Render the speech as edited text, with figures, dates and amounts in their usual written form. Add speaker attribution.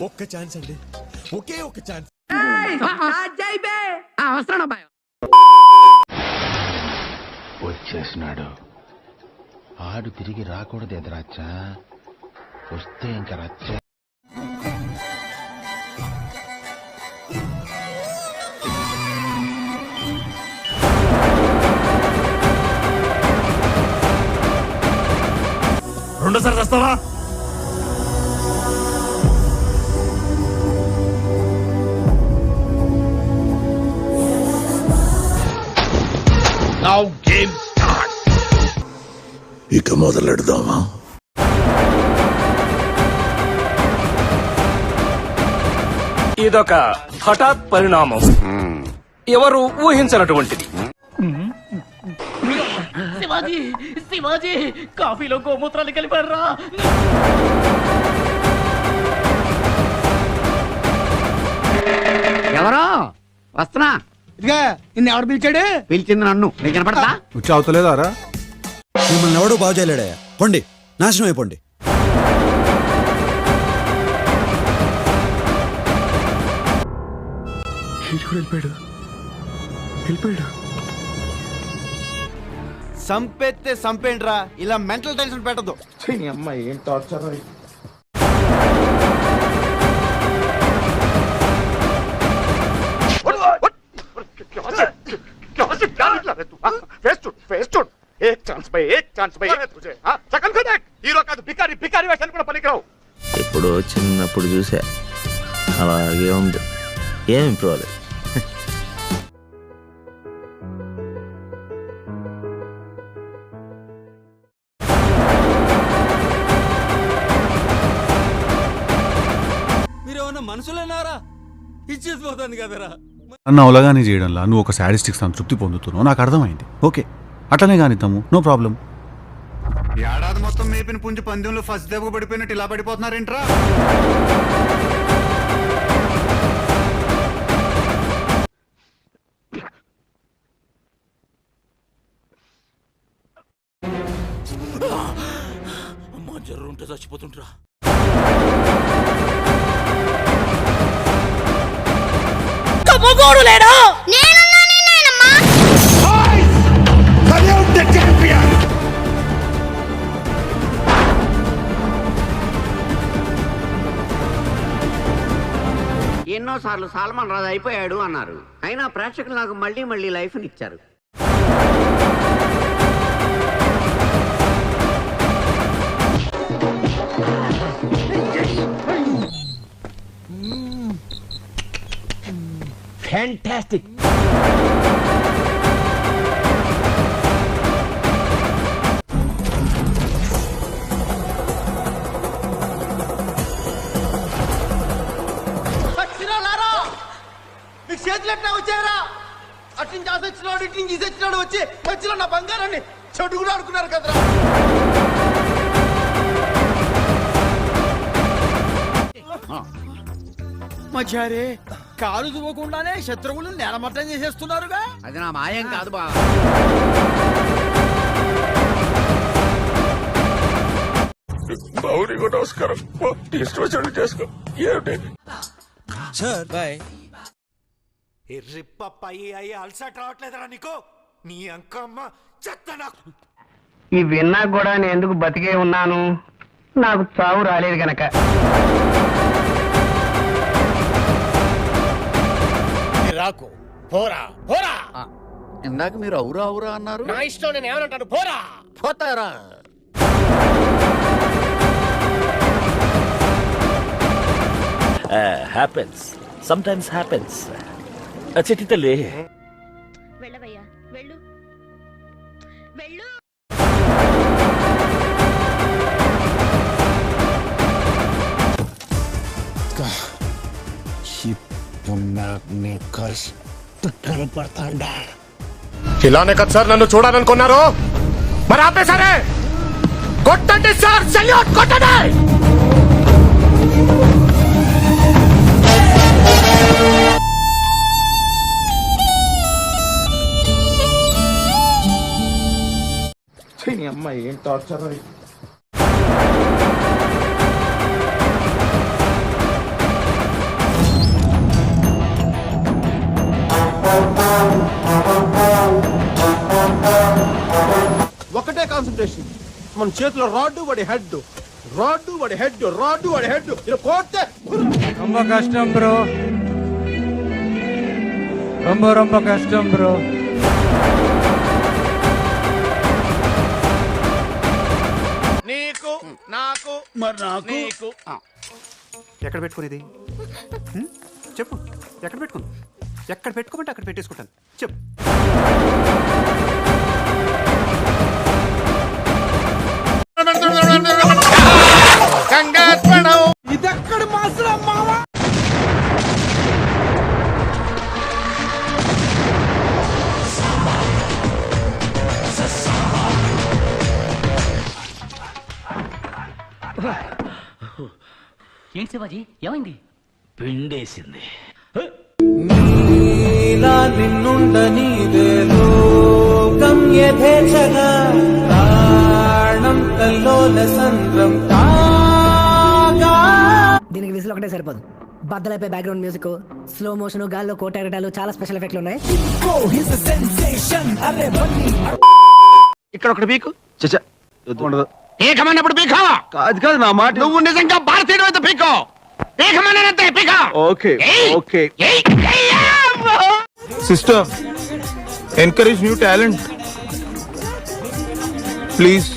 Speaker 1: ఒక్క ఛాన్స్ అండి, ఒకే ఒక్క ఛాన్స్.
Speaker 2: వచ్చేసినాడు. ఆడు తిరిగి రాకూడదు ఎదురాచ్చా, వస్తే ఇంక రచ్చ.
Speaker 1: రెండోసారి వస్తావా?
Speaker 2: Now game starts.
Speaker 1: ఇక మొదలెడదామా?
Speaker 3: ఇదొక హఠాత్ పరిణామం, ఎవరు ఊహించినటువంటిది.
Speaker 4: శివాజీ శివాజీ కాఫీలో గోమూత్రాలు కలిపారా?
Speaker 5: ఎవరో వస్తున్నా.
Speaker 6: ఇదిగా నిన్ను ఎవరు పిలిచాడు?
Speaker 5: పిలిచింది నన్ను, నీకు కనపడతా?
Speaker 6: వచ్చి అవుతలేదారా?
Speaker 1: మిమ్మల్ని ఎవడో బాగు చేయలేడయ్యా, పొండి, నాశనం అయిపోండి.
Speaker 6: వెళ్ళిపోయాడు. సంపెత్తే సంపేండ్రా, ఇలా మెంటల్ టెన్షన్ పెట్టదు.
Speaker 2: అమ్మాయి ఏం టార్చర్.
Speaker 7: ఇప్పుడు చిన్నప్పుడు చూసా, అలాగే ఉంది, ఏం ఇంప్రూవ్ అవ్వలేదు.
Speaker 6: మీరేమన్నా మనుషులేనారా? ఇచ్చేసిపోతాను కదరా.
Speaker 8: నన్ను అవలగానే చేయడంలా నువ్వు ఒక సాడిస్టిక్ సంతృప్తి పొందుతున్నావు, నాకు అర్థమైంది. ఓకే, అట్లనే కానిద్దాము, నో ప్రాబ్లం.
Speaker 6: ఏడాది మొత్తం మేపిన పుంజు పందెంలో ఫస్ట్ దెబ్బ పడిపోయినట్టు ఇలా పడిపోతున్నారేంట్రా?
Speaker 3: అమ్మా జర్రు ఉంటే చచ్చిపోతుంట్రా.
Speaker 4: మగోడు లేడా?
Speaker 5: ఎన్నోసార్లు సల్మాన్ రాజు అయిపోయాడు అన్నారు, అయినా ప్రేక్షకులు నాకు మళ్ళీ మళ్ళీ లైఫ్ని ఇచ్చారు.
Speaker 7: ఫ్యాంటాస్టిక్.
Speaker 6: మీకు చేతులు ఎట్లా వచ్చారా? అటు నుంచి ఆశ వచ్చినాడు, ఇటు నుంచి వచ్చినాడు, వచ్చి మధ్యలో నా బంగారాన్ని చెడు కూడా ఆడుకున్నారు కదరా. మచారే, కారు దువ్వకుండానే శత్రువులు నేలమట్టం చేసేస్తున్నారుగా.
Speaker 5: అది నా మాయం కాదు బా.
Speaker 3: నమస్కారం, చేసుకో.
Speaker 1: Sir bye.
Speaker 6: ఎర్రిప్పయ్యి అయ్యి అలసట రావట్లేదురా నీకు? నీ అంకమ్మ చెత్త. నాకు
Speaker 5: ఈ విన్నా కూడా నేను ఎందుకు బతికే ఉన్నాను, నాకు చావు రాలేదు గనక.
Speaker 6: రాకు, పోరా పోరా.
Speaker 5: ఇందాక మీరు అవురా అవురా అన్నారు.
Speaker 6: నా ఇష్టం, నేను ఏమనంటాను, పోరా.
Speaker 5: పోతారా?
Speaker 7: Happens, sometimes happens. చిట్టి తల్లి,
Speaker 9: వెళ్ళవయ్యా, వెళ్ళు వెళ్ళు.
Speaker 3: ఇలానే కదా సార్ నన్ను చూడాలనుకున్నారు, మరి ఆపేసరే. కొట్టండి సార్, సెల్యూట్ కొట్టండి.
Speaker 2: అమ్మాయి ఏం టార్చర్.
Speaker 6: ఒకటే కాన్సన్ట్రేషన్. మన చేతిలో రాడ్డు వాడి హెడ్, రాడ్డు వాడి హెడ్, రాడ్డు వాడి హెడ్. ఇలా కోస్తే
Speaker 10: ரொம்ப கஷ்டம் ப்ரோ, ரொம்ப ரொம்ப கஷ்டம் ப்ரோ.
Speaker 2: నీకు నాకు మరి నాకు నీకు
Speaker 10: ఎక్కడ పెట్టుకునేది చెప్పు, ఎక్కడ పెట్టుకుంది? ఎక్కడ పెట్టుకోమంటే అక్కడ పెట్టేసుకుంటాను, చెప్పు.
Speaker 2: కంగారు పడవు.
Speaker 6: ఇదెక్కడ మాసరా మావా?
Speaker 4: ఏంటి శివాజీ ఏమైంది?
Speaker 5: పిండేసింది.
Speaker 11: దీనికి విసులు ఒకటే సరిపోదు. బద్దలైపోయి బ్యాక్గ్రౌండ్ మ్యూజిక్, స్లో మోషన్, గాల్లో కోటెగటాలు, చాలా స్పెషల్ ఎఫెక్ట్లు ఉన్నాయి.
Speaker 5: ఇక్కడ ఒకటి పీకు. ఏకమన్నప్పుడు పీకో.
Speaker 10: అది కాదు నా మాట.
Speaker 5: నువ్వు నిజంగా భారతీయుడు అయితే పీకో. ఏకమన్నానంతే పీకో.
Speaker 10: Okay okay.
Speaker 3: Sister, encourage new talent. Please.